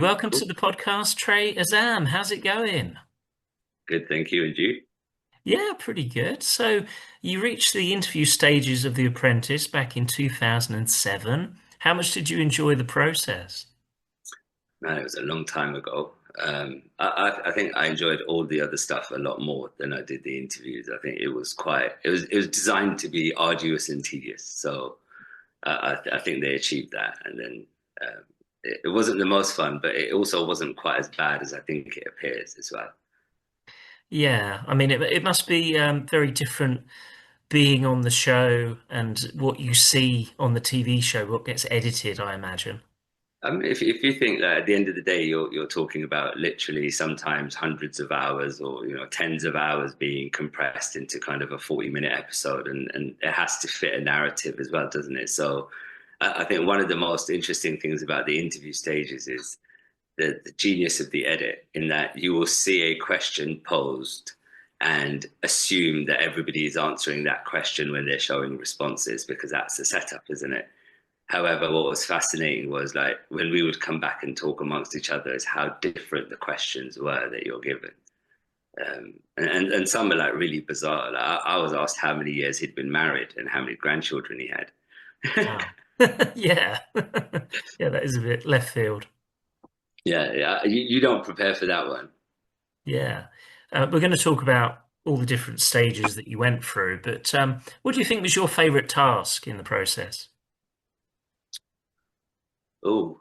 Welcome to Oh, the podcast, Tre Azam. How's it going? good, thank you. And you? Yeah, pretty good. So, you reached the interview stages of The Apprentice back in 2007. How much did you enjoy the process? Man, it was a long time ago. I think I enjoyed all the other stuff a lot more than I did the interviews. I think it was designed to be arduous and tedious. So I think they achieved that. And then it wasn't the most fun, but it also wasn't quite as bad as I think it appears as well. Yeah, I mean, it must be very different being on the show and what you see on the TV show, what gets edited, I imagine. If you think that at the end of the day you're talking about literally sometimes hundreds of hours or tens of hours being compressed into kind of a 40-minute episode, and it has to fit a narrative as well, doesn't it? So I think one of the most interesting things about the interview stages is the genius of the edit, in that you will see a question posed and assume that everybody is answering that question when they're showing responses, because that's the setup, isn't it? However, what was fascinating was, like, when we would come back and talk amongst each other, is how different the questions were that you're given. And some are like really bizarre. Like, I was asked how many years he'd been married and how many grandchildren he had. Wow. Yeah. Yeah, that is a bit left field. Yeah, yeah. You don't prepare for that one. Yeah. We're going to talk about all the different stages that you went through, but what do you think was your favorite task in the process? Oh,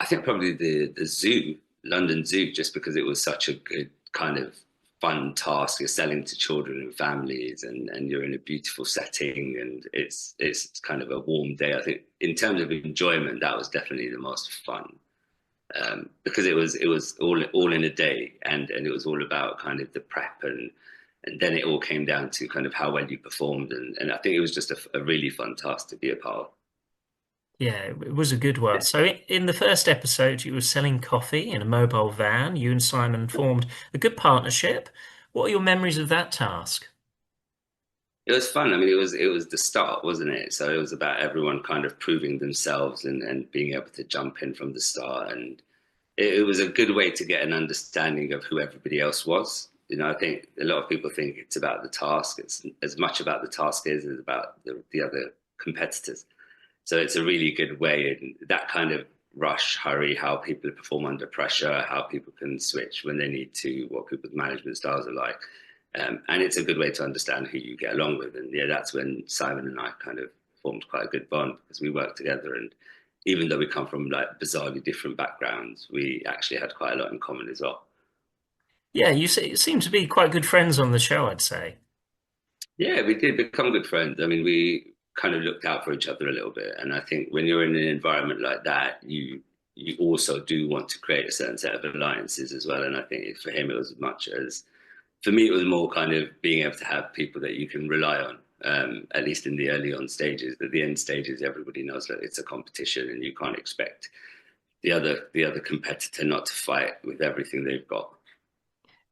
I think probably the zoo, London Zoo, just because it was such a good kind of fun task. You're selling to children and families, and you're in a beautiful setting, and it's kind of a warm day. I think in terms of enjoyment, that was definitely the most fun, because it was all in a day, and it was all about kind of the prep, and then it all came down to kind of how well you performed, and I think it was just a really fun task to be a part of. Yeah, it was a good one. So in the first episode, you were selling coffee in a mobile van. You and Simon formed a good partnership. What are your memories of that task? It was fun. I mean, it was the start, wasn't it? So it was about everyone kind of proving themselves, and being able to jump in from the start. And it was a good way to get an understanding of who everybody else was. I think a lot of people think it's about the task. It's as much about the task as about the other competitors. So it's a really good way, and that kind of rush, hurry, how people perform under pressure, how people can switch when they need to, what people's management styles are like. And it's a good way to understand who you get along with. And yeah, that's when Simon and I kind of formed quite a good bond, because we worked together. And even though we come from like bizarrely different backgrounds, we actually had quite a lot in common as well. Yeah, seem to be quite good friends on the show, I'd say. Yeah, we did become good friends. I mean, we kind of looked out for each other a little bit. And I think when you're in an environment like that, you also do want to create a certain set of alliances as well. And I think for him, it was as much as, for me, it was more kind of being able to have people that you can rely on, at least in the early on stages. At the end stages, everybody knows that it's a competition, and you can't expect the other competitor not to fight with everything they've got.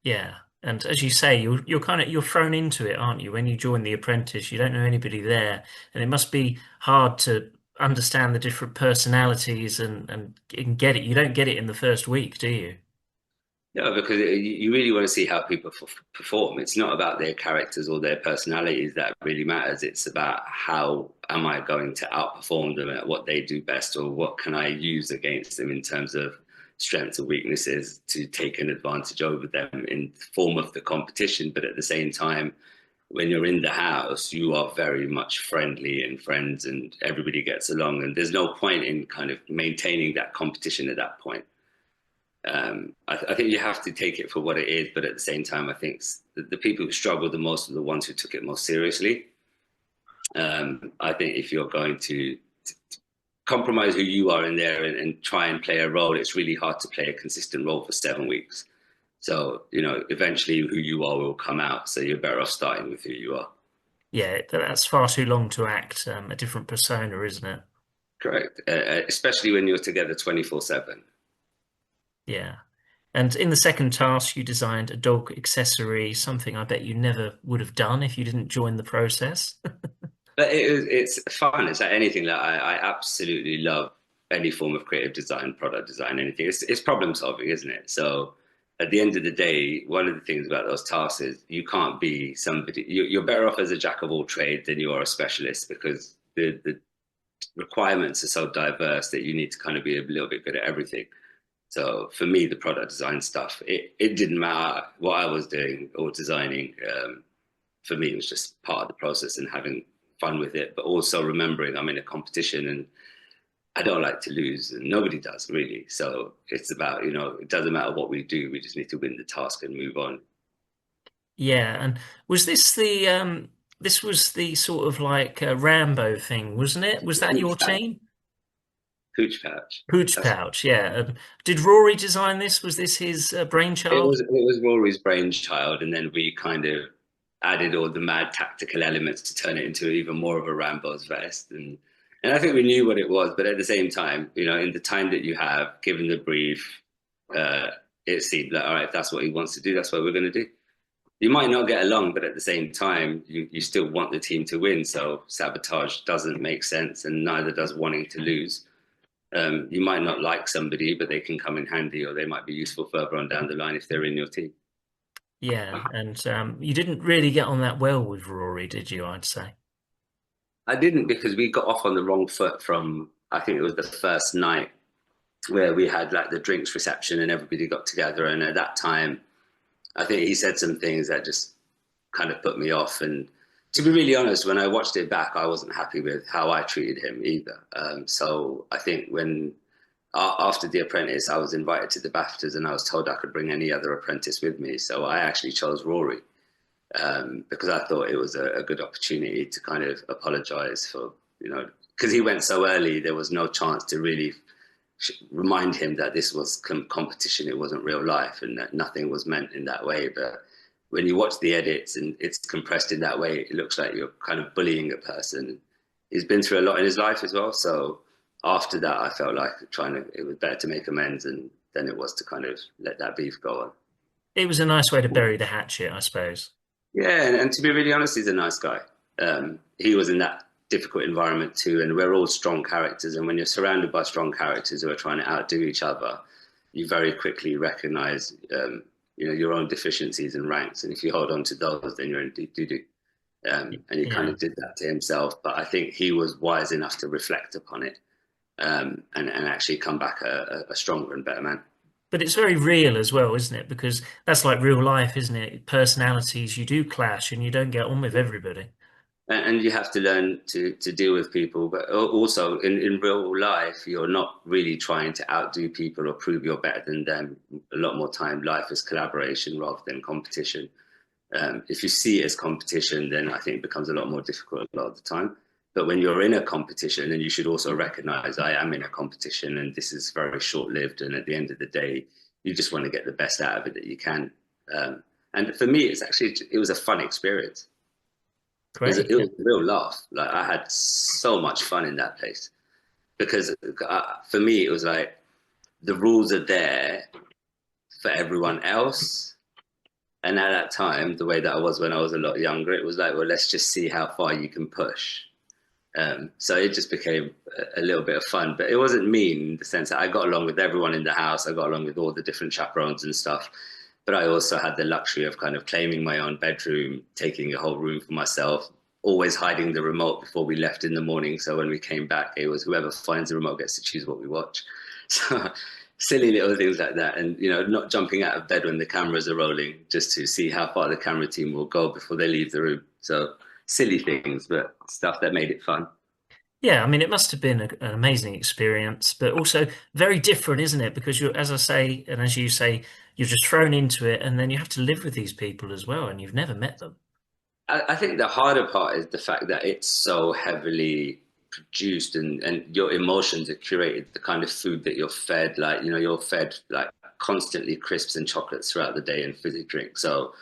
Yeah. And as you say, you're thrown into it, aren't you? When you join The Apprentice, you don't know anybody there, and it must be hard to understand the different personalities and get it. You don't get it in the first week, do you? No, because you really want to see how people perform. It's not about their characters or their personalities that really matters. It's about how am I going to outperform them at what they do best, or what can I use against them in terms of strengths or weaknesses to take an advantage over them in the form of the competition. But at the same time, when you're in the house, you are very much friendly and friends, and everybody gets along. And there's no point in kind of maintaining that competition at that point. I think you have to take it for what it is, but at the same time, I think the people who struggle the most are the ones who took it most seriously. I think if you're going to compromise who you are in there, and try and play a role, it's really hard to play a consistent role for 7 weeks. So, eventually who you are will come out. So you're better off starting with who you are. Yeah, that's far too long to act a different persona, isn't it? Correct. Especially when you're together 24/7. Yeah. And in the second task, you designed a dog accessory, something I bet you never would have done if you didn't join the process. But it's fun. It's like anything that I absolutely love. any form of creative design, product design, anything. It's problem solving, isn't it? So at the end of the day, one of the things about those tasks is you can't be somebody. You're better off as a jack of all trades than you are a specialist because the requirements are so diverse that you need to kind of be a little bit good at everything. So for me, the product design stuff, it didn't matter what I was doing or designing. For me, it was just part of the process and having fun with it, but also remembering I'm in a competition and I don't like to lose, and nobody does really. So it's about, it doesn't matter what we do, we just need to win the task and move on. Yeah, and was this the this was the sort of like Rambo thing, wasn't it? Was that your Hooch pouch. team? Hooch pouch. Pooch That's Pouch, yeah. Did Rory design this? Was this his brainchild? it was Rory's brainchild, and then we kind of added all the mad tactical elements to turn it into even more of a Rambo's vest. And I think we knew what it was, but at the same time, in the time that you have, given the brief, uh, it seemed like, all right, if that's what he wants to do, that's what we're going to do. You might not get along, but at the same time, you still want the team to win. So sabotage doesn't make sense, and neither does wanting to lose. You might not like somebody, but they can come in handy, or they might be useful further on down the line if they're in your team. Yeah, and you didn't really get on that well with Rory, did you? I'd say. I didn't because we got off on the wrong foot from, I think it was the first night where we had like the drinks reception and everybody got together. And at that time, I think he said some things that just kind of put me off. And to be really honest, when I watched it back, I wasn't happy with how I treated him either. So I think when after The Apprentice, I was invited to the BAFTAs and I was told I could bring any other apprentice with me. So I actually chose Rory because I thought it was a good opportunity to kind of apologize for, because he went so early, there was no chance to really remind him that this was competition, it wasn't real life, and that nothing was meant in that way. But when you watch the edits and it's compressed in that way, it looks like you're kind of bullying a person. He's been through a lot in his life as well. So after that, I felt like it was better to make amends and than it was to kind of let that beef go on. It was a nice way to bury the hatchet, I suppose. Yeah, and to be really honest, he's a nice guy. He was in that difficult environment too, and we're all strong characters. And when you're surrounded by strong characters who are trying to outdo each other, you very quickly recognize, your own deficiencies and ranks. And if you hold on to those, then you're in deep doo doo. And he kind Yeah. of did that to himself. But I think he was wise enough to reflect upon it and actually come back a stronger and better man. But it's very real as well, isn't it? Because that's like real life, isn't it? Personalities, you do clash and you don't get on with everybody. And you have to learn to deal with people, but also in real life you're not really trying to outdo people or prove you're better than them. A lot more time life is collaboration rather than competition. If you see it as competition, then I think it becomes a lot more difficult a lot of the time. But when you're in a competition, and you should also recognize I am in a competition and this is very short lived, and at the end of the day you just want to get the best out of it that you can. And for me it was a fun experience. Great. It Yeah. was a real laugh. Like I had so much fun in that place because for me it was like the rules are there for everyone else. And at that time, the way that I was when I was a lot younger, it was like, well, let's just see how far you can push. So it just became a little bit of fun, but it wasn't mean in the sense that I got along with everyone in the house. I got along with all the different chaperones and stuff. But I also had the luxury of kind of claiming my own bedroom, taking a whole room for myself, always hiding the remote before we left in the morning. So when we came back, it was whoever finds the remote gets to choose what we watch. So silly little things like that. And, not jumping out of bed when the cameras are rolling just to see how far the camera team will go before they leave the room. So silly things, but stuff that made it fun. Yeah, I mean, it must have been an amazing experience, but also very different, isn't it? Because you're, as I say, and as you say, you're just thrown into it, and then you have to live with these people as well, and you've never met them. I think the harder part is the fact that it's so heavily produced and your emotions are curated, the kind of food that you're fed, like, you're fed like constantly crisps and chocolates throughout the day and fizzy drinks. So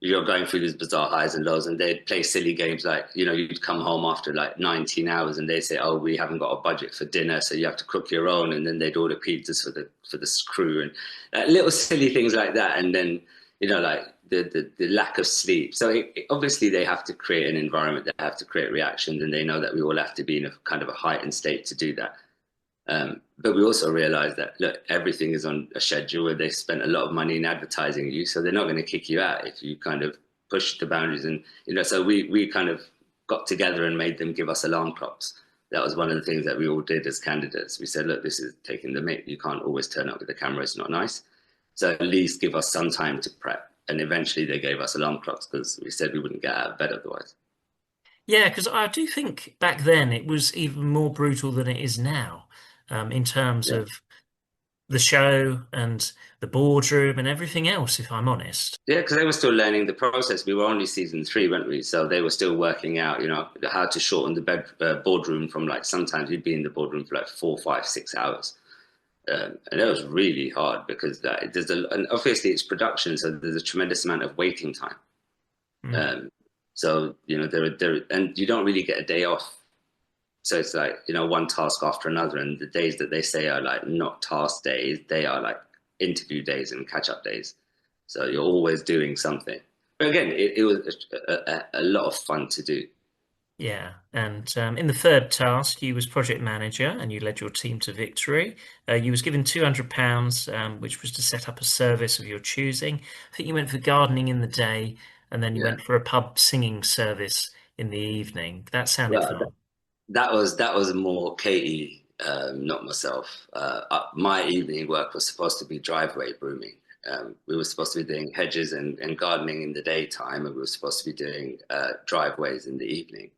you're going through these bizarre highs and lows and they'd play silly games like, you'd come home after like 19 hours and they say, oh, we haven't got a budget for dinner, so you have to cook your own. And then they'd order pizzas for the crew and little silly things like that. And then, like the lack of sleep. So obviously they have to create an environment, they have to create reactions, and they know that we all have to be in a kind of a heightened state to do that. But we also realized that look, everything is on a schedule where they spent a lot of money in advertising you, so they're not going to kick you out if you kind of push the boundaries. And so we kind of got together and made them give us alarm clocks. That was one of the things that we all did as candidates. We said, look, this is taking the mick. You can't always turn up with the camera. It's not nice. So at least give us some time to prep. And eventually they gave us alarm clocks because we said we wouldn't get out of bed otherwise. Yeah, because I do think back then it was even more brutal than it is now, in terms Yeah. of the show and the boardroom and everything else, if I'm honest. Yeah, because they were still learning the process. We were only season three, weren't we? So they were still working out, how to shorten the boardroom from like sometimes you'd be in the boardroom for like 4, 5, 6 hours. And that was really hard because and obviously it's production, so there's a tremendous amount of waiting time. Mm. Um, so and you don't really get a day off. So it's like one task after another, and the days that they say are like not task days, they are like interview days and catch up days. So you're always doing something. But again, it was a lot of fun to do. Yeah, and in the third task, you was project manager and you led your team to victory. You was given £200, which was to set up a service of your choosing. I think you went for gardening in the day, and then you Yeah. went for a pub singing service in the evening. That sounded Well, fun. that was more Katie, not myself. My evening work was supposed to be driveway brooming. We were supposed to be doing hedges and gardening in the daytime, and we were supposed to be doing driveways in the evening.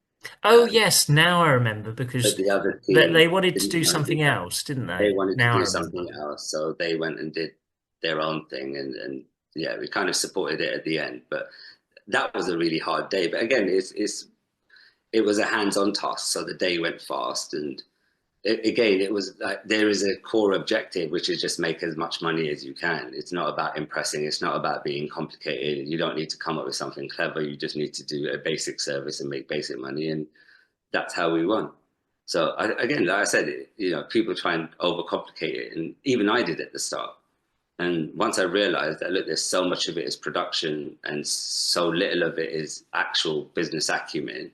Oh Um, yes, now I remember but because the other they team wanted to didn't do want to do something that. else, didn't They they? wanted to Now I do remember. something else, so they went and did their own thing, and yeah, we kind of supported it at the end. But that was a really hard day. But again, it was a hands-on task, so the day went fast, and again, it was like there is a core objective, which is just make as much money as you can. It's not about impressing. It's not about being complicated. You don't need to come up with something clever. You just need to do a basic service and make basic money, and that's how we won. So again, like I said, people try and overcomplicate it, and even I did at the start. And once I realized that, look, there's so much of it is production, and so little of it is actual business acumen.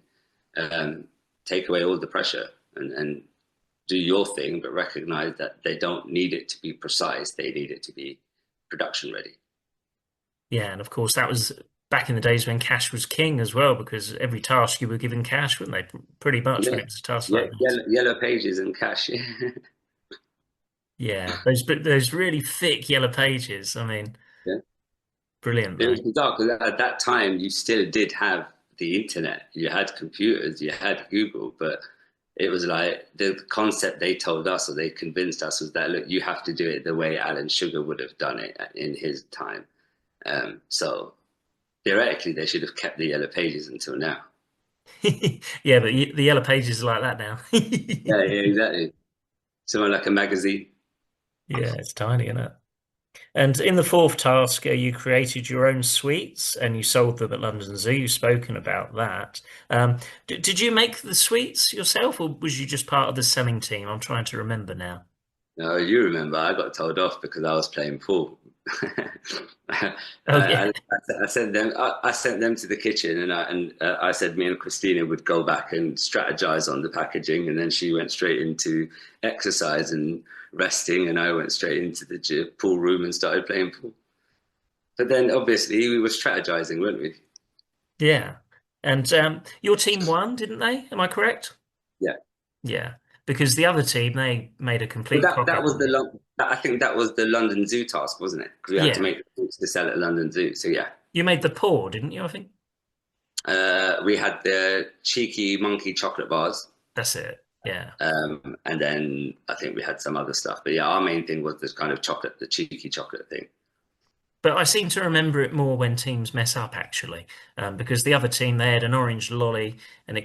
Um, Take away all the pressure and do your thing, but recognize that they don't need it to be precise. They need it to be production ready. Yeah, and of course that was back in the days when cash was king as well, because every task you were given cash, weren't they? Pretty much when Yeah, it was a task yeah, like that. yellow pages and cash. Yeah, Yeah, those really thick yellow pages. I mean, yeah. brilliant It though. was bizarre because at that time you still did have the internet. You had computers, you had Google, but it was like the concept they told us or they convinced us was that look, you have to do it the way Alan Sugar would have done it in his time. So theoretically, they should have kept the yellow pages until now. Yeah, but the yellow pages are like that now. Yeah, yeah, exactly. Something like a magazine. Yeah, it's tiny, isn't it? And in the fourth task, you created your own sweets and you sold them at London Zoo. You've spoken about that. Did you make the sweets yourself, or was you just part of the selling team? I'm trying to remember now. No, you remember I got told off because I was playing pool. Oh yeah, I sent them. I sent them to the kitchen, and I said me and Christina would go back and strategize on the packaging, and then she went straight into exercise and resting, and I went straight into the pool room and started playing pool. But then obviously we were strategizing, weren't we? yeah. And your team won, didn't they? Am I correct? Yeah. Yeah, because the other team they made a But complete that profit, was didn't they? I think that was the London Zoo task, wasn't it? Because we had to Yeah, make things to sell at London Zoo. So yeah, you made the pour, didn't you? I think we had the cheeky monkey chocolate bars, that's it. Yeah. and then I think we had some other stuff. But yeah, our main thing was this kind of chocolate, the cheeky chocolate thing. But I seem to remember it more when teams mess up, actually, because the other team they had an orange lolly and it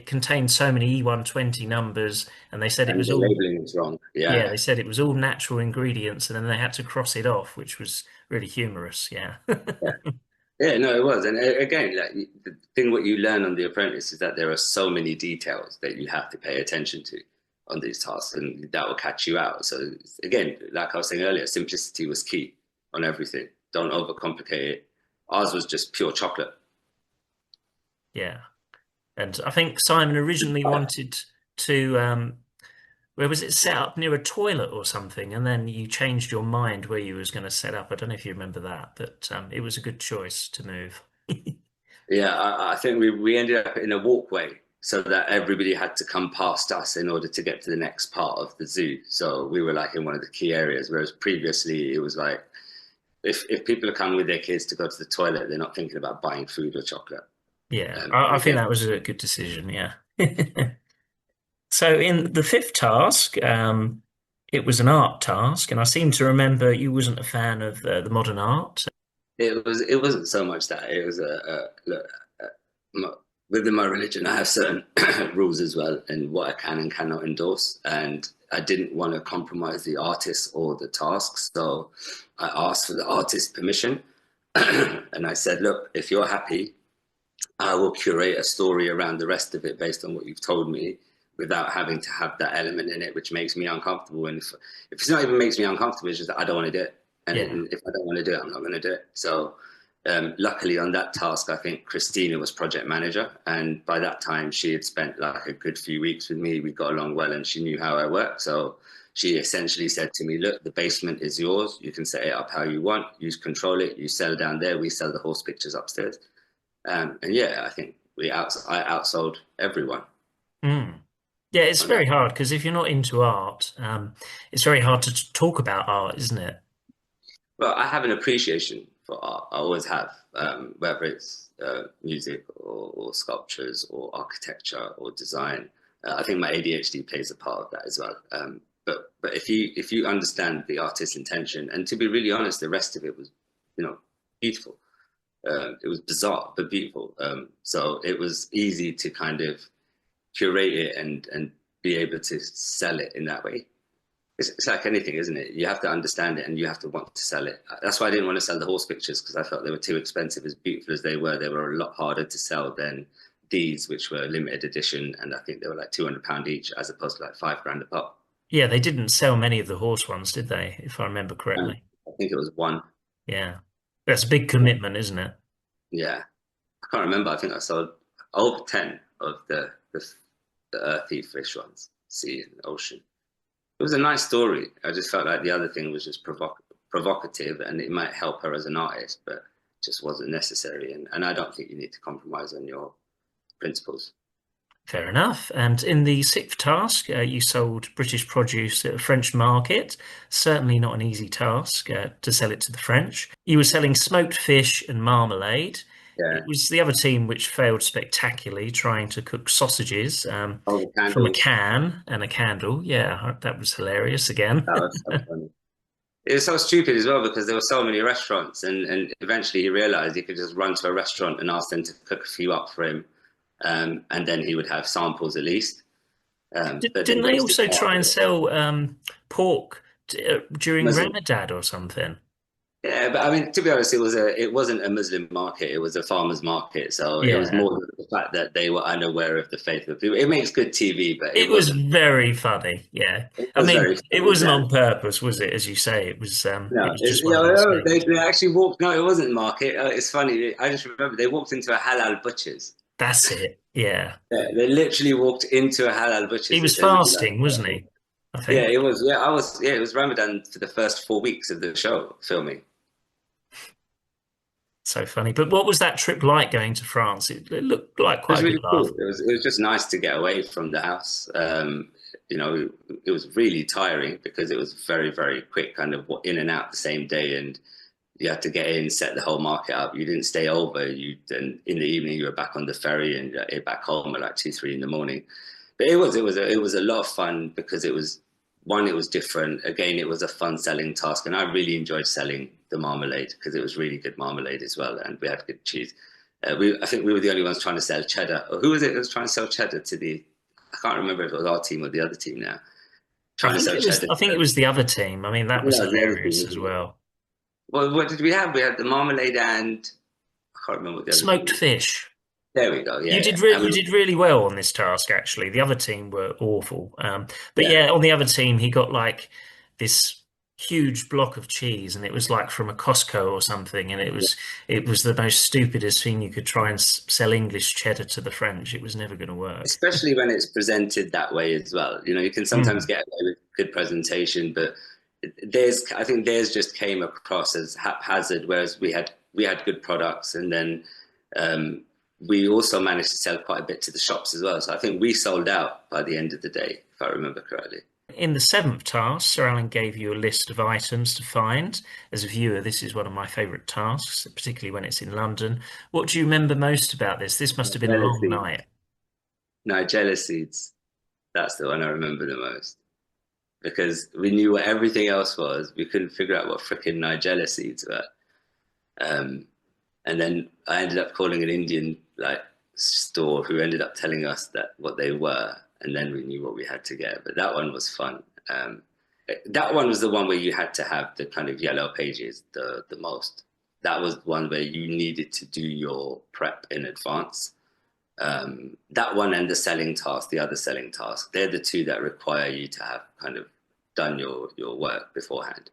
contained so many E120 numbers, and they said it And was the all labeling was wrong. yeah, Yeah, they said it was all natural ingredients, and then they had to cross it off, which was really humorous. Yeah, yeah, yeah. No, it was. And again, like, the thing what you learn on The Apprentice is that there are so many details that you have to pay attention to on these tasks, and that will catch you out. So again, like I was saying earlier, simplicity was key on everything. Don't overcomplicate it. Ours was just pure chocolate. yeah. And I think Simon originally wanted to Where was it set up near a toilet or something, and then you changed your mind where you was going to set up. I don't know if you remember that, but it was a good choice to move. Yeah, I think we ended up in a walkway so that everybody had to come past us in order to get to the next part of the zoo. So we were like in one of the key areas, whereas previously it was like if people are coming with their kids to go to the toilet, they're not thinking about buying food or chocolate. Yeah, And I think again, that was a good decision. Yeah. So in the fifth task, it was an art task, and I seem to remember you wasn't a fan of the modern art. it wasn't so much that it was a look, uh, my, within my religion, I have certain rules as well, and what I can and cannot endorse. And I didn't want to compromise the artist or the tasks, so I asked for the artist's permission, and I said, "Look, if you're happy, I will curate a story around the rest of it based on what you've told me." Without having to have that element in it, which makes me uncomfortable. And if it's not even makes me uncomfortable, it's just that I don't want to do it. And Yeah, if I don't want to do it, I'm not going to do it. So luckily on that task, I think Christina was project manager. And by that time, she had spent like a good few weeks with me. We got along well and she knew how I worked. So she essentially said to me, look, the basement is yours. You can set it up how you want. You control it. You sell down there. We sell the horse pictures upstairs. And yeah, I think I outsold everyone mm. Yeah. It's on that. very hard because if you're not into art, it's very hard to talk about art, isn't it? Well, I have an appreciation for art. I always have, whether it's music or sculptures or architecture or design. I think my ADHD plays a part of that as well. But if you understand the artist's intention, and to be really honest, the rest of it was, beautiful. It was bizarre but beautiful. So it was easy to kind of curate it and be able to sell it in that way. It's like anything, isn't it? You have to understand it and you have to want to sell it. That's why I didn't want to sell the horse pictures because I felt they were too expensive. As beautiful as they were a lot harder to sell than these, which were limited edition. And I think they were like £200 each as opposed to like 5 grand a pop. Yeah, they didn't sell many of the horse ones, did they? If I remember And correctly. I think it was one. Yeah, that's a big commitment, isn't it? Yeah. I can't remember. I think I sold over 10 of the earthy fish ones, sea and ocean. It was a nice story. I just felt like the other thing was just provocative and it might help her as an artist, but it just wasn't necessary. And I don't think you need to compromise on your principles. Fair enough. And in the sixth task, you sold British produce at a French market. Certainly not an easy task to sell it to the French. You were selling smoked fish and marmalade. It Yeah. was the other team which failed spectacularly, trying to cook sausages Oh, the from a candles. can and a candle. Yeah, that was hilarious again. That was so funny. It was so stupid as well because there were so many restaurants, and eventually he realized he could just run to a restaurant and ask them to cook a few up for him, and then he would have samples at least. But they Didn't they wasted also half try of and it. sell during Muslim. Ramadan or something? Yeah, but I mean, to be honest, it wasn't a Muslim market. It was a farmers market. So it was Yeah. more the fact that they were unaware of the faith of people. It makes good TV, but It was very funny. Yeah. it I was mean, very it funny. wasn't Yeah. on purpose, was it? As you say, it No, was just one of those no, things. they actually walked. No, it wasn't market. It's funny. I just remember they walked into a halal butcher's. That's it. Yeah. Yeah, they literally walked into a halal He butcher's, was which they really like. fasting, wasn't he? I Yeah, think. it was. Yeah, I was. Yeah, it was Ramadan for the first 4 weeks of the show filming. So funny. But what was that trip like going to France? It looked like It quite was a good really cool. laugh. It was just nice to get away from the house. It was really tiring because it was very very quick, kind of in and out the same day, and you had to get in, set the whole market up. You didn't stay over. You then in the evening you were back on the ferry and back home at like 2 3 in the morning. But it was a lot of fun because it was different. Again, it was a fun selling task, and I really enjoyed selling the marmalade because it was really good marmalade as well, and we had good cheese. I think we were the only ones trying to sell cheddar. Or who was it that was trying to sell cheddar to the? I can't remember if it was our team or the other team now. Trying to sell cheddar. I think it was the other team. I mean, I that think was that was the other team, hilarious as wasn't it? well. Well, what did we have? We had the marmalade and I can't remember what the other thing Smoked was. fish. There we go. Yeah, yeah. And You we, did really well on this task, actually. The other team were awful. But yeah, yeah, on the other team, he got like this. huge block of cheese, and it was like from a Costco or something, and it was the most stupidest thing you could try and sell English cheddar to the French. It was never going to work. Especially when it's presented that way as well. You know, you can sometimes Mm. get away with good presentation, but I think theirs just came across as haphazard, whereas we had good products, and then um, we also managed to sell quite a bit to the shops as well. So I think we sold out by the end of the day, if I remember correctly. In the seventh task, Sir Alan gave you a list of items to find. As a viewer, this is one of my favourite tasks, particularly when it's in London. What do you remember most about this? This must have been a Nigella long seeds. night. Nigella seeds. That's the one I remember the most because we knew what everything else was. We couldn't figure out what frickin' Nigella seeds were. Um, and then I ended up calling an Indian like store who ended up telling us that what they were, and then we knew what we had to get. But that one was fun. That one was the one where you had to have the kind of yellow pages the most. That was one where you needed to do your prep in advance. That one and the selling task, the other selling task, they're the two that require you to have kind of done your work beforehand.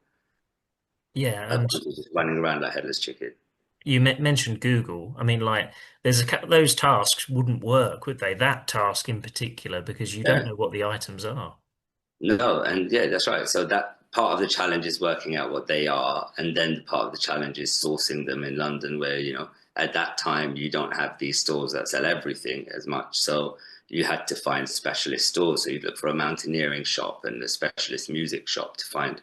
Yeah, and Otherwise, you're just running around like headless chicken. you mentioned Google. I mean, like, those tasks wouldn't work, would they? That task in particular, because you don't Yeah. know what the items are. No, and yeah, that's right. So that part of the challenge is working out what they are, and then the part of the challenge is sourcing them in London, where at that time you don't have these stores that sell everything as much. So you had to find specialist stores. So you'd look for a mountaineering shop and a specialist music shop to find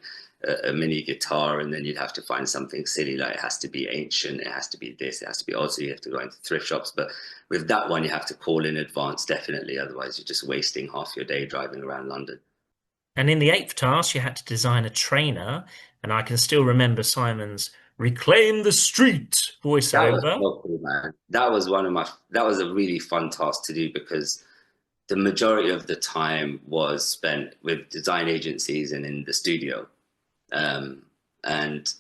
a mini guitar, and then you'd have to find something silly like it has to be ancient, it has to be this, it has to be also you have to go into thrift shops. But with that one, you have to call in advance definitely, otherwise you're just wasting half your day driving around London. And in the eighth task, you had to design a trainer, and I can still remember Simon's "Reclaim the Street" That was voiceover. so cool, man. That was a really fun task to do because the majority of the time was spent with design agencies and in the studio. Um, and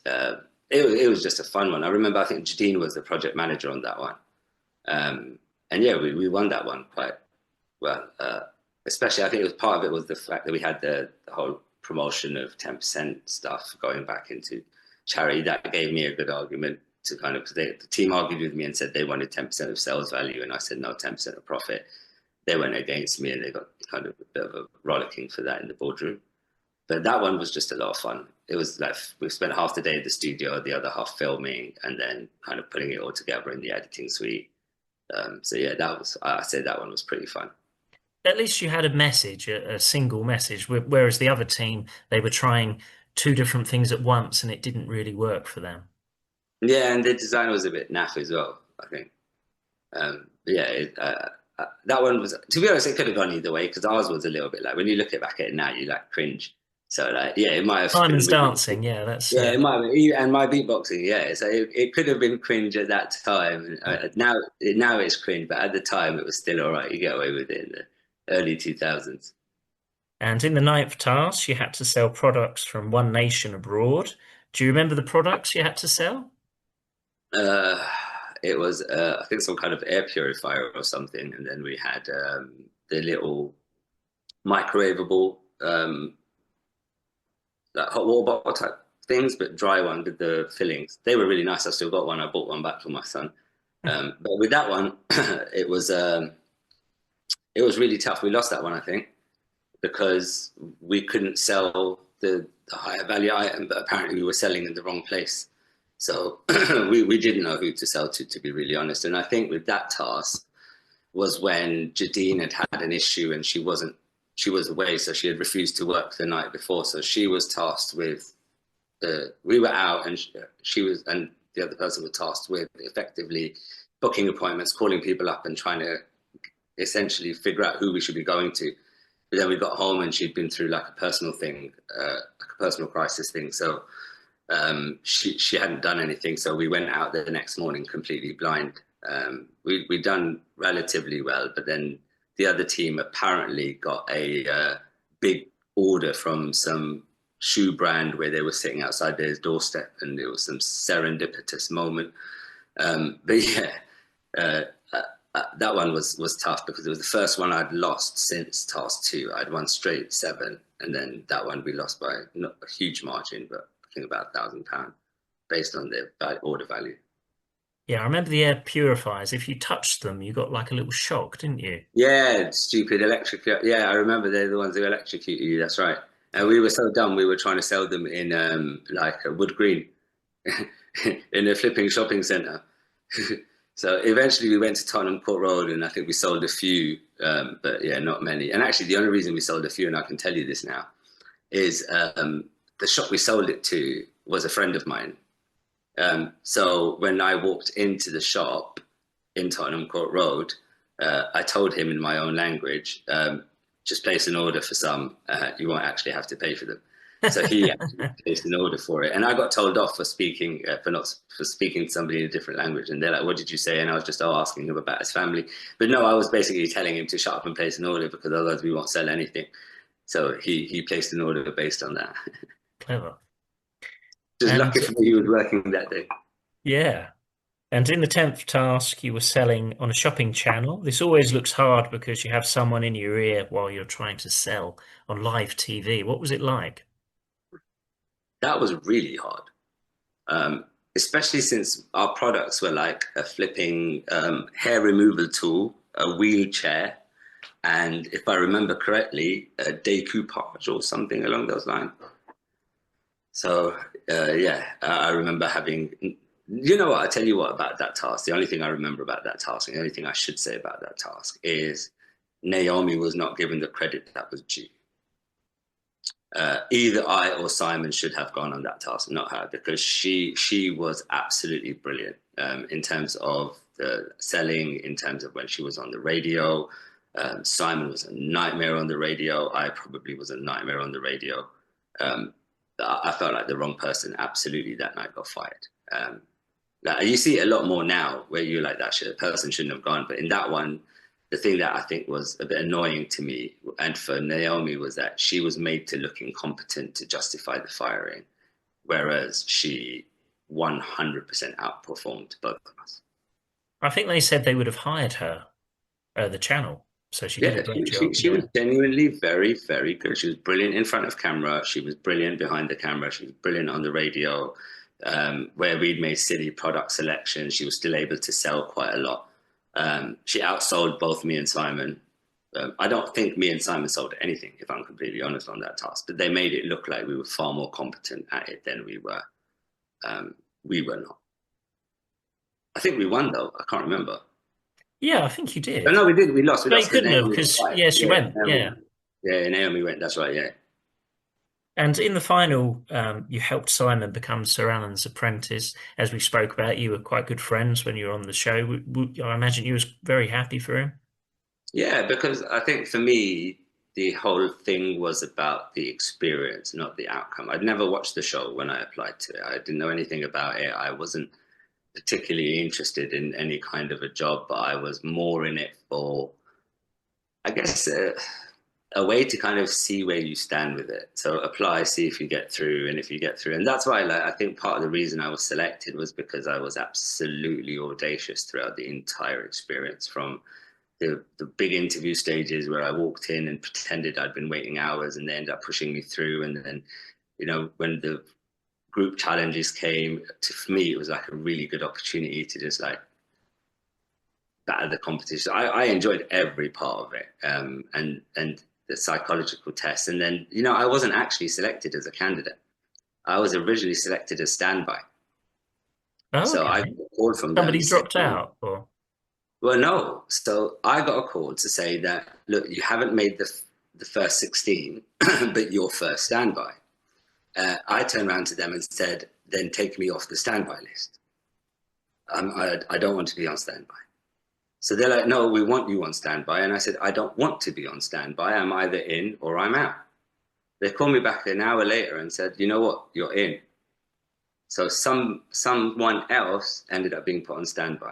it was just a fun one. I remember, I think Jadine was the project manager on that one. And yeah, we won that one quite well. Especially, I think it was part of it was the fact that we had the whole promotion of 10% stuff going back into charity. That gave me a good argument to kind of, because the team argued with me and said they wanted 10% of sales value, and I said no, 10% of profit. They went against me, and they got kind of a bit of a rollicking for that in the boardroom. But that one was just a lot of fun. It was like we spent half the day in the studio, the other half filming, and then kind of putting it all together in the editing suite. So yeah, I said that one was pretty fun. At least you had a message, a single message, whereas the other team, they were trying two different things at once, and it didn't really work for them. Yeah, and the design was a bit naff as well, I think. But yeah, that one was, to be honest, it could have gone either way because ours was a little bit like, when you look back at it now, you like cringe. So like, yeah, it might have been Simon's really, dancing, yeah, that's yeah, it might have been, and my beatboxing, yeah. So it could have been cringe at that time. Now it's cringe, but at the time it was still all right. You get away with it in the early 2000s. and in the ninth task, you had to sell products from one nation abroad. Do you remember the products you had to sell? Uh, it was, I think, some kind of air purifier or something, and then we had the little microwavable like hot water bottle type things, but dry one with the fillings. They were really nice. I still got one. I bought one back for my son. But with that one, it was um, it was really tough. We lost that one, I think, because we couldn't sell the higher value item, but apparently we were selling in the wrong place. So we didn't know who to sell to be really honest. And I think with that task was when Jadine had had an issue and she was away, so she had refused to work the night before. So she was tasked with we were out and she was, and the other person was tasked with effectively booking appointments, calling people up and trying to essentially figure out who we should be going to. But then we got home and she'd been through like a personal thing, like a personal crisis thing. So she hadn't done anything. So we went out the next morning completely blind. We'd done relatively well, but then the other team apparently got a big order from some shoe brand where they were sitting outside their doorstep, and it was some serendipitous moment. But yeah, uh, that one was tough because it was the first one I'd lost since task two. I'd won straight seven, and then that one we lost by not a huge margin, but I think about £1,000 based on their order value. Yeah, I remember the air purifiers. If you touched them, you got like a little shock, didn't you? Yeah, stupid electric. Yeah, I remember they're the ones who electrocute you. That's right. And we were so dumb. We were trying to sell them in like a wood green in a flipping shopping centre. So eventually we went to Tottenham Court Road, and I think we sold a few, but yeah, not many. And actually, the only reason we sold a few, and I can tell you this now, is the shop we sold it to was a friend of mine. So when I walked into the shop in Tottenham Court Road, I told him in my own language, just place an order for some. You won't actually have to pay for them. So he actually placed an order for it, and I got told off for speaking for not for speaking to somebody in a different language. And they're like, "What did you say?" And I was just asking him about his family. But no, I was basically telling him to shut up and place an order because otherwise we won't sell anything. So he placed an order based on that. Clever. Just And lucky for me, he was working that day. yeah. And in the 10th task, you were selling on a shopping channel. This always looks hard because you have someone in your ear while you're trying to sell on live TV. What was it like? That was really hard. um, Especially since our products were like a flipping hair removal tool, a wheelchair, and if I remember correctly, a decoupage or something along those lines. So yeah, I remember having. You know what? I tell you what about that task. The only thing I remember about that task, and the only thing I should say about that task is Naomi was not given the credit that was due. Either I or Simon should have gone on that task, not her, because she was absolutely brilliant in terms of the selling, in terms of when she was on the radio. Simon was a nightmare on the radio. I probably was a nightmare on the radio. Um, I felt like the wrong person absolutely that night got fired. Like, you see it a lot more now where you're like, that person shouldn't have gone. But in that one, the thing that I think was a bit annoying to me and for Naomi was that she was made to look incompetent to justify the firing, whereas she 100% outperformed both of us. I think they said they would have hired her, the channel. So she did a Yeah, great she job. was Yeah. genuinely very, very good. She was brilliant in front of camera. She was brilliant behind the camera. She was brilliant on the radio. Where we'd made silly product selections, she was still able to sell quite a lot. She outsold both me and Simon. I don't think me and Simon sold anything, if I'm completely honest on that task, but they made it look like we were far more competent at it than we were. We were not. I think we won though. I can't remember. Yeah, I think you Oh, did. no, we did. We lost. We No, you lost because couldn't have Naomi got because, fired. yeah, she Yeah, went. Naomi. Yeah. Yeah, Naomi went. That's right. Yeah. And in the final, you helped Simon become Sir Alan's apprentice. As we spoke about, you were quite good friends when you were on the show. I imagine you was very happy for him. Yeah, because I think for me, the whole thing was about the experience, not the outcome. I'd never watched the show when I applied to it. I didn't know anything about it. I wasn't particularly interested in any kind of a job, but I was more in it for, I guess, a way to kind of see where you stand with it. So apply, see if you get through, and if you get through. And that's why, like, I think part of the reason I was selected was because I was absolutely audacious throughout the entire experience, from the big interview stages where I walked in and pretended I'd been waiting hours and they ended up pushing me through. And then, when the group challenges came, for me, it was like a really good opportunity to just like batter the competition. I enjoyed every part of it, and the psychological test. And then, I wasn't actually selected as a candidate. I was originally selected as standby. Oh, So I got okay. a call from them Somebody dropped saying, out, or well, no. So I got a call to say that, look, you haven't made the first 16, but you're first standby. I turned around to them and said, then take me off the standby list. I don't want to be on standby. So they're like, no, we want you on standby. And I said, I don't want to be on standby. I'm either in or I'm out. They called me back an hour later and said, you know what, you're in. So someone else ended up being put on standby,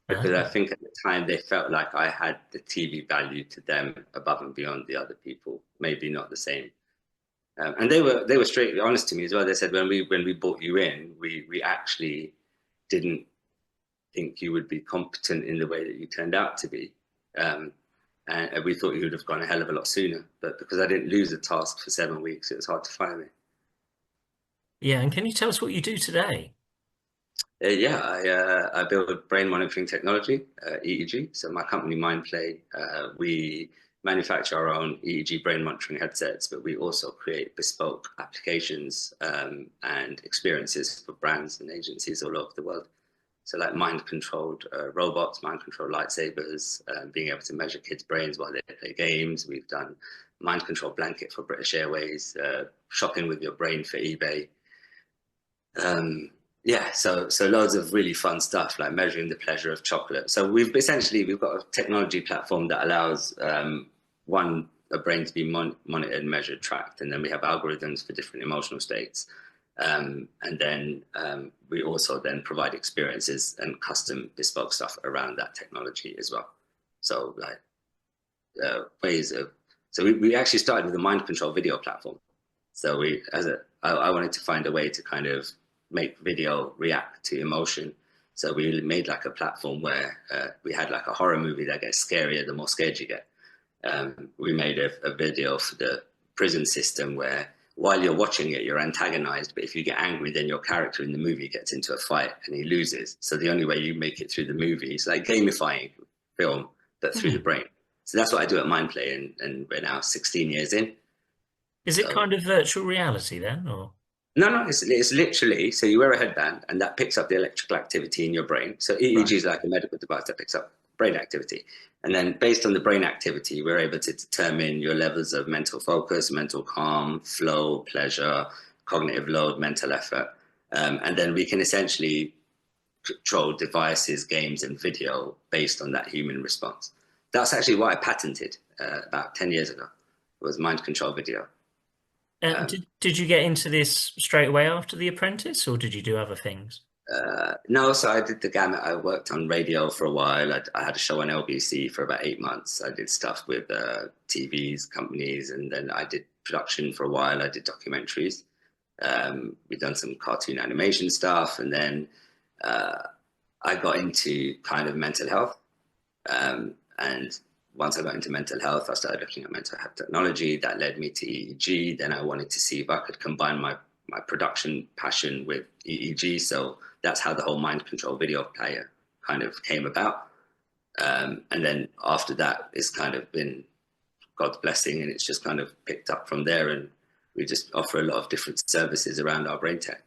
because I ah, think at the time they felt like I had the TV value to them above and beyond the other people. Maybe not the same. And they were straightly honest to me as well. They said, when we brought you in, we actually didn't think you would be competent in the way that you turned out to be. Um, and we thought he would have gone a hell of a lot sooner. But because I didn't lose a task for 7 weeks, it was hard to find me. Yeah, and can you tell us what you do today? I build brain monitoring technology, EEG. So my company Mindplay, we manufacture our own EEG brain monitoring headsets, but we also create bespoke applications and experiences for brands and agencies all over the world. So like mind-controlled robots, mind-controlled lightsabers, being able to measure kids' brains while they play games. We've done mind-control blanket for British Airways, shopping with your brain for eBay. Yeah, so loads of really fun stuff like measuring the pleasure of chocolate. So we've got a technology platform that allows one a brain to be monitored, measured, tracked, and then we have algorithms for different emotional states. And then we also then provide experiences and custom bespoke stuff around that technology as well. So like ways of so we actually started with a mind control video platform. So I wanted to find a way to kind of make video react to emotion. So we made like a platform where we had like a horror movie that gets scarier the more scared you get. We made a video for the prison system where while you're watching it, you're antagonized, but if you get angry, then your character in the movie gets into a fight and he loses. So the only way you make it through the movie is like gamifying film, but through the Hmm. brain. So that's what I do at Mindplay, and we're now 16 years in. Is it So kind of virtual reality then, or? no, it's literally so you wear a headband and that picks up the electrical activity in your brain. So EEG Right. is like a medical device that picks up brain activity. And then based on the brain activity, we're able to determine your levels of mental focus, mental calm, flow, pleasure, cognitive load, mental effort. And then we can essentially control devices, games, and video based on that human response. That's actually what I patented about 10 years ago, was mind control video. Um, Did you get into this straight away after The Apprentice, or did you do other things? no, so I did the gamut. I worked on radio for a while. I had a show on LBC for about 8 months. I did stuff with TVs, companies, and then I did production for a while. I did documentaries. We've done some cartoon animation stuff, and then uh, I got into kind of mental health. And once I got into mental health, I started looking at mental health technology. That led me to EEG. Then I wanted to see if I could combine my production passion with EEG. So that's how the whole mind control video player kind of came about. And then after that, it's kind of been God's blessing, and it's just kind of picked up from there. And we just offer a lot of different services around our brain tech.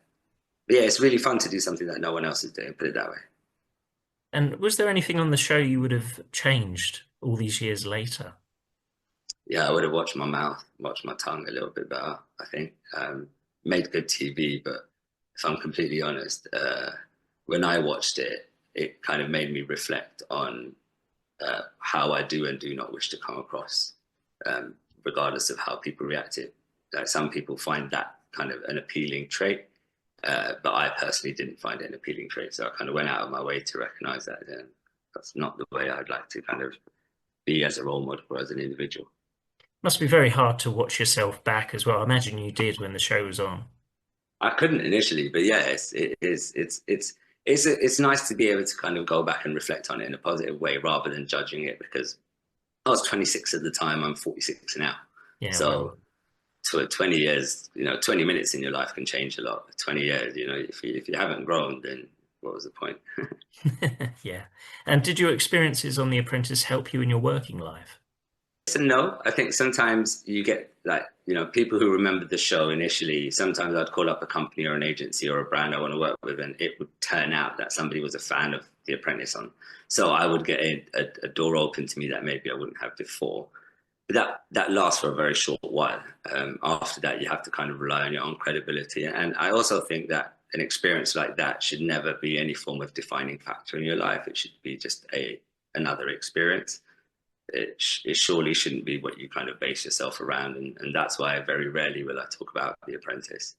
But yeah, it's really fun to do something that no one else is doing. Put it that way. And was there anything on the show you would have changed all these years later? Yeah, I would have watched my mouth, watched my tongue a little bit better, I think. Made good TV, but if I'm completely honest, when I watched it, it kind of made me reflect on how I do and do not wish to come across, regardless of how people react to it. Like some people find that kind of an appealing trait, but I personally didn't find it an appealing trait. So I kind of went out of my way to recognize that that's not the way I'd like to kind of be as a role model or as an individual. Must be very hard to watch yourself back as well. I imagine you did when the show was on. I couldn't initially, but yeah, it's nice to be able to kind of go back and reflect on it in a positive way rather than judging it because I was 26 at the time. I'm 46 now. Yeah, So well, to 20 years, 20 minutes in your life can change a lot. 20 years, if you haven't grown, then what was the point? yeah. And did your experiences on The Apprentice help you in your working life? Yes and no. I think sometimes you get like, people who remember the show initially, sometimes I'd call up a company or an agency or a brand I want to work with, and it would turn out that somebody was a fan of The Apprentice on. So I would get a door open to me that maybe I wouldn't have before. But that lasts for a very short while. After that, you have to kind of rely on your own credibility. And I also think that an experience like that should never be any form of defining factor in your life. It should be just another experience. It surely shouldn't be what you kind of base yourself around. And that's why very rarely will I talk about The Apprentice,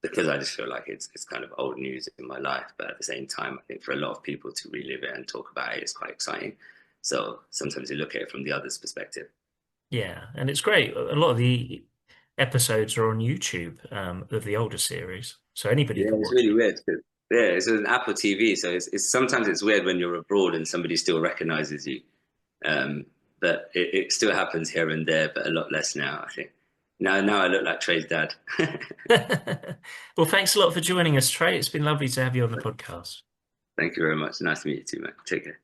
because I just feel like it's kind of old news in my life. But at the same time, I think for a lot of people to relive it and talk about it is quite exciting. So sometimes you look at it from the other's perspective. Yeah, and it's great. A lot of the episodes are on YouTube of the older series, so anybody Yeah, can it's watch really it. weird. Yeah, it's an Apple TV, so it's sometimes it's weird when you're abroad and somebody still recognizes you. Um, but it still happens here and there, but a lot less now, I think. Now I look like Trey's dad. Well, thanks a lot for joining us, Trey. It's been lovely to have you on the podcast. Thank you very much. Nice to meet you too, man. Take care.